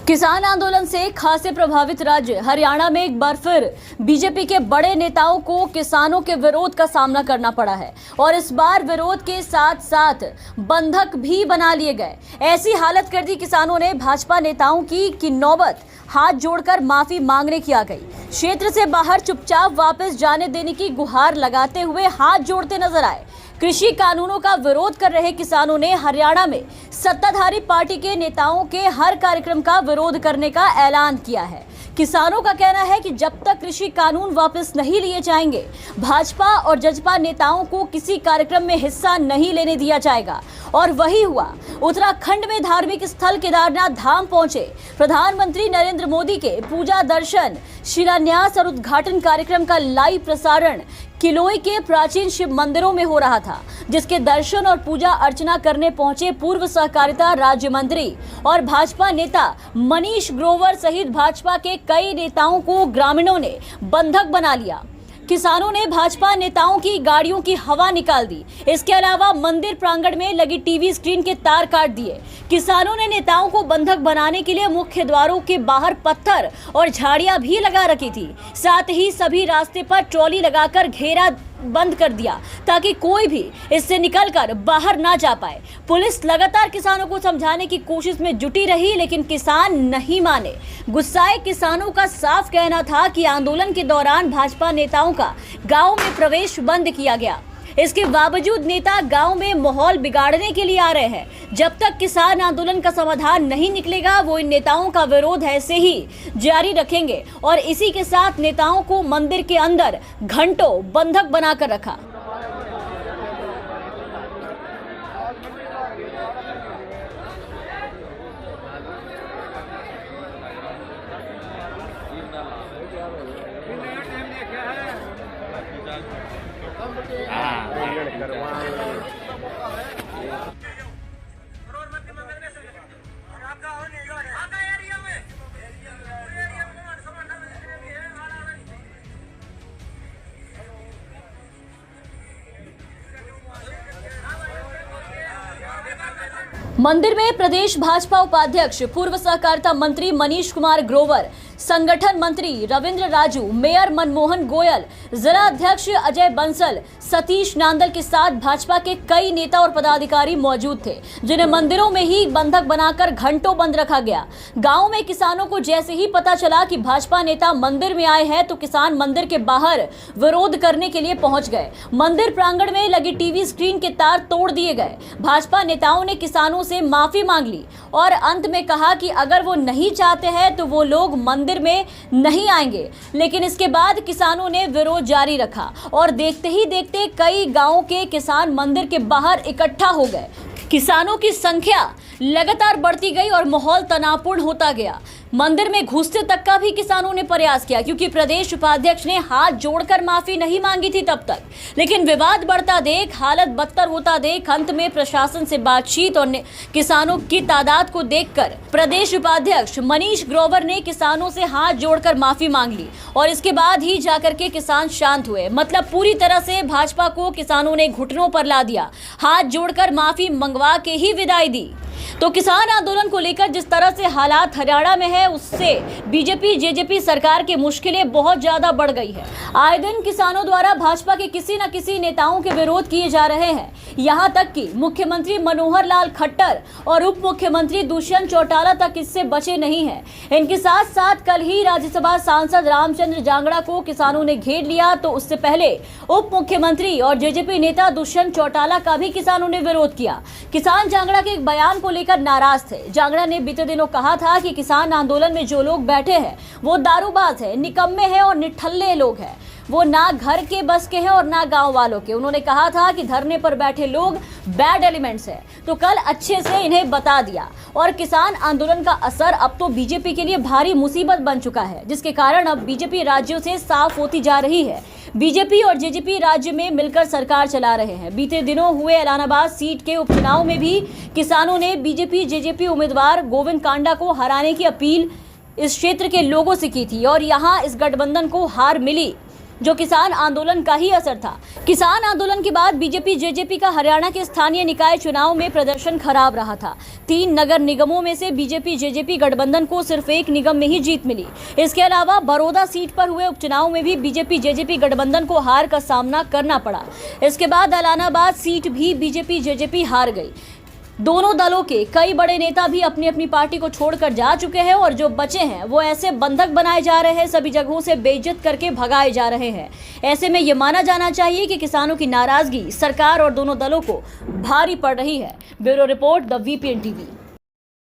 किसान आंदोलन से खासे प्रभावित राज्य हरियाणा में एक बार फिर बीजेपी के बड़े नेताओं को किसानों के विरोध का सामना करना पड़ा है और इस बार विरोध के साथ साथ बंधक भी बना लिए गए। ऐसी हालत कर दी किसानों ने भाजपा नेताओं की कि नौबत हाथ जोड़कर माफी मांगने की आ गई। क्षेत्र से बाहर चुपचाप वापस जाने देने की गुहार लगाते हुए हाथ जोड़ते नजर आए। कृषि कानूनों का विरोध कर रहे किसानों ने हरियाणा में सत्ताधारी पार्टी के नेताओं के हर कार्यक्रम का विरोध करने का ऐलान किया है। किसानों का कहना है कि जब तक कृषि कानून वापस नहीं लिए जाएंगे, भाजपा और जजपा नेताओं को किसी कार्यक्रम में हिस्सा नहीं लेने दिया जाएगा। और वही हुआ। उत्तराखंड में धार्मिक स्थल केदारनाथ धाम पहुंचे प्रधानमंत्री नरेंद्र मोदी के पूजा दर्शन, शिलान्यास और उद्घाटन कार्यक्रम का लाइव प्रसारण किलोई के प्राचीन शिव मंदिरों में हो रहा था, जिसके दर्शन और पूजा अर्चना करने पहुंचे पूर्व सहकारिता राज्य मंत्री और भाजपा नेता मनीष ग्रोवर सहित भाजपा के कई नेताओं को ग्रामीणों ने बंधक बना लिया। किसानों ने भाजपा नेताओं की गाड़ियों की हवा निकाल दी। इसके अलावा मंदिर प्रांगण में लगी टीवी स्क्रीन के तार काट दिए। किसानों ने नेताओं को बंधक बनाने के लिए मुख्य द्वारों के बाहर पत्थर और झाड़ियां भी लगा रखी थी। साथ ही सभी रास्ते पर ट्रॉली लगाकर घेरा बंद कर दिया ताकि कोई भी इससे निकलकर बाहर ना जा पाए। पुलिस लगातार किसानों को समझाने की कोशिश में जुटी रही, लेकिन किसान नहीं माने। गुस्साए किसानों का साफ कहना था कि आंदोलन के दौरान भाजपा नेताओं का गांव में प्रवेश बंद किया गया। इसके बावजूद नेता गांव में माहौल बिगाड़ने के लिए आ रहे हैं। जब तक किसान आंदोलन का समाधान नहीं निकलेगा, वो इन नेताओं का विरोध ऐसे ही जारी रखेंगे। और इसी के साथ नेताओं को मंदिर के अंदर घंटों बंधक बनाकर रखा। मंदिर में प्रदेश भाजपा उपाध्यक्ष पूर्व सहकारिता मंत्री मनीष कुमार ग्रोवर, संगठन मंत्री रविंद्र राजू, मेयर मनमोहन गोयल, जिला अध्यक्ष अजय बंसल, सतीश नांदल के साथ भाजपा के कई नेता और पदाधिकारी मौजूद थे, जिन्हें मंदिरों में ही बंधक बनाकर घंटों बंद रखा गया। गांव में किसानों को जैसे ही पता चला कि भाजपा नेता मंदिर में आए हैं, तो किसान मंदिर के बाहर विरोध करने के लिए पहुंच गए। मंदिर प्रांगण में लगी टीवी स्क्रीन के तार तोड़ दिए गए। भाजपा नेताओं ने किसानों से माफी मांग ली और अंत में कहा कि अगर वो नहीं चाहते हैं तो वो लोग मंदिर में नहीं आएंगे। लेकिन इसके बाद किसानों ने विरोध जारी रखा और देखते ही देखते कई गांवों के किसान मंदिर के बाहर इकट्ठा हो गए। किसानों की संख्या लगातार बढ़ती गई और माहौल तनावपूर्ण होता गया। मंदिर में घुसते तक का भी किसानों ने प्रयास किया, क्योंकि प्रदेश उपाध्यक्ष ने हाथ जोड़कर माफी नहीं मांगी थी तब तक। लेकिन विवाद बढ़ता देख, हालत बदतर होता देख, अंत में प्रशासन से बातचीत और किसानों की तादाद को देखकर प्रदेश उपाध्यक्ष मनीष ग्रोवर ने किसानों से हाथ जोड़कर माफी मांग ली और इसके बाद ही जाकर के किसान शांत हुए। मतलब पूरी तरह से भाजपा को किसानों ने घुटनों पर ला दिया, हाथ जोड़कर माफी मंगवा के ही विदाई दी। तो किसान आंदोलन को लेकर जिस तरह से हालात हरियाणा में है, उससे बीजेपी जेजेपी सरकार की मुश्किलें बहुत ज्यादा बढ़ गई है। आए दिन किसानों द्वारा भाजपा के किसी न किसी नेताओं के विरोध किए जा रहे हैं। यहां तक कि मुख्यमंत्री मनोहर लाल खट्टर और उप मुख्यमंत्री दुष्यंत चौटाला तक इससे बचे नहीं हैं। इनके साथ साथ कल ही राज्यसभा सांसद रामचंद्र जांगड़ा को किसानों ने घेर लिया, तो उससे पहले उप मुख्यमंत्री और जेजेपी नेता दुष्यंत चौटाला का भी किसानों ने विरोध किया। किसान जांगड़ा के एक बयान को लेकर नाराज थे। जांगड़ा ने बीते दिनों कहा था कि किसान आंदोलन में जो लोग बैठे हैं वो दारूबाज है, निकम्मे हैं और निठल्ले लोग हैं। वो ना घर के बस के हैं और ना गांव वालों के। उन्होंने कहा था कि धरने पर बैठे लोग बैड एलिमेंट्स हैं। तो कल अच्छे से इन्हें बता दिया। और किसान आंदोलन का असर अब तो बीजेपी के लिए भारी मुसीबत बन चुका है, जिसके कारण अब बीजेपी राज्यों से साफ होती जा रही है। बीजेपी और जेजेपी राज्य में मिलकर सरकार चला रहे हैं। बीते दिनों हुए एलानाबाद सीट के उपचुनाव में भी किसानों ने बीजेपी जेजेपी उम्मीदवार गोविंद कांडा को हराने की अपील इस क्षेत्र के लोगों से की थी और यहां इस गठबंधन को हार मिली। जो किसान आंदोलन का ही असर था। किसान आंदोलन के बाद बीजेपी जेजेपी का हरियाणा के स्थानीय निकाय चुनाव में प्रदर्शन खराब रहा था। 3 नगर निगमों में से बीजेपी जेजेपी गठबंधन को सिर्फ एक निगम में ही जीत मिली। इसके अलावा बड़ौदा सीट पर हुए उपचुनाव में भी बीजेपी जेजेपी गठबंधन को हार का सामना करना पड़ा। इसके बाद एलानाबाद सीट भी बीजेपी जेजेपी हार गई। दोनों दलों के कई बड़े नेता भी अपनी अपनी पार्टी को छोड़कर जा चुके हैं और जो बचे हैं वो ऐसे बंधक बनाए जा रहे हैं, सभी जगहों से बेइज्जत करके भगाए जा रहे हैं। ऐसे में ये माना जाना चाहिए कि किसानों की नाराजगी सरकार और दोनों दलों को भारी पड़ रही है। Bureau report, the VPN TV.